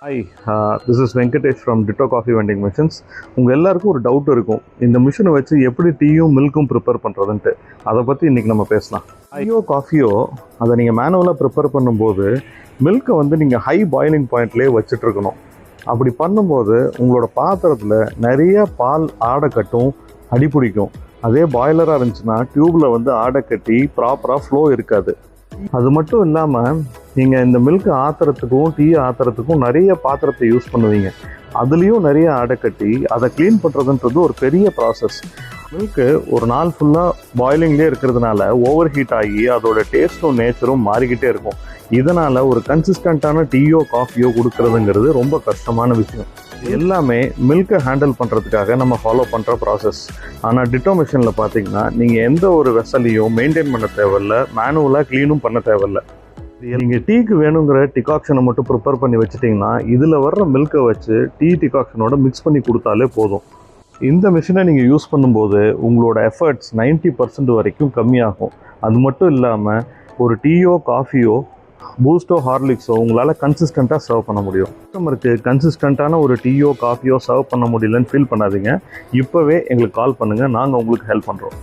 Hi, this is Venkatesh from Ditto coffee vending machines. உங்கள் எல்லாருக்கும் ஒரு டவுட் இருக்கும், இந்த மிஷினை வச்சு எப்படி டீயும் மில்க்கும் ப்ரிப்பேர் பண்ணுறதுன்ட்டு. அதை பற்றி இன்றைக்கி நம்ம பேசலாம். டீயோ காஃபியோ அதை நீங்கள் மேனுவலாக ப்ரிப்பேர் பண்ணும்போது மில்க்கை வந்து நீங்கள் ஹை பாயிலிங் பாயிண்ட்லேயே வச்சுட்ருக்கணும். அப்படி பண்ணும்போது உங்களோட பாத்திரத்தில் நிறைய பால் ஆடை கட்டும், அடிப்பிடிக்கும். அதே பாய்லராக இருந்துச்சுன்னா டியூப்பில் வந்து ஆடை கட்டி ப்ராப்பராக ஃப்ளோ இருக்காது. அது மட்டும் இல்லாமல் நீங்கள் இந்த மில்க் ஆத்துறதுக்கும் டீ ஆத்துறதுக்கும் நிறைய பாத்திரத்தை யூஸ் பண்ணுவீங்க. அதுலேயும் நிறைய ஆடை கட்டி அதை க்ளீன் பண்ணுறதுன்றது ஒரு பெரிய ப்ராசஸ். மில்க்கு ஒரு நாள் ஃபுல்லாக பாயிலிங்லேயே இருக்கிறதுனால ஓவர் ஹீட் ஆகி அதோட டேஸ்ட்டும் நேச்சரும் மாறிக்கிட்டே இருக்கும். இதனால் ஒரு கன்சிஸ்டண்ட்டான டீயோ காஃபியோ கொடுக்கறதுங்கிறது ரொம்ப கஷ்டமான விஷயம். எல்லாமே மில்கை ஹேண்டில் பண்ணுறதுக்காக நம்ம ஃபாலோ பண்ணுற ப்ராசஸ். ஆனால் டிட்டோ மிஷினில் பார்த்தீங்கன்னா நீங்கள் எந்த ஒரு வெசலையும் மெயின்டைன் பண்ண தேவையில்ல, மேனுவலாக க்ளீனும் பண்ண தேவையில்ல. நீங்கள் டீக்கு வேணுங்கிற டிகாக்ஷனை மட்டும் ப்ரிப்பேர் பண்ணி வச்சுட்டிங்கன்னா இதில் வர்ற மில்கை வச்சு டீ டிகாக்ஷனோட மிக்ஸ் பண்ணி கொடுத்தாலே போதும். இந்த மிஷினை நீங்கள் யூஸ் பண்ணும்போது உங்களோட எஃபர்ட்ஸ் 90% வரைக்கும் கம்மியாகும். அது மட்டும் இல்லாமல் ஒரு டீயோ காஃபியோ பூஸ்டோ ஹார்லிக்ஸோ உங்களால் கன்சிஸ்டண்ட்டாக சர்வ் பண்ண முடியும். கஸ்டமருக்கு கன்சிஸ்டண்ட்டான ஒரு டீயோ காஃபியோ சர்வ் பண்ண முடியலன்னு ஃபீல் பண்ணாதீங்க. இப்போவே எங்களுக்கு கால் பண்ணுங்கள், நாங்கள் உங்களுக்கு ஹெல்ப் பண்ணுறோம்.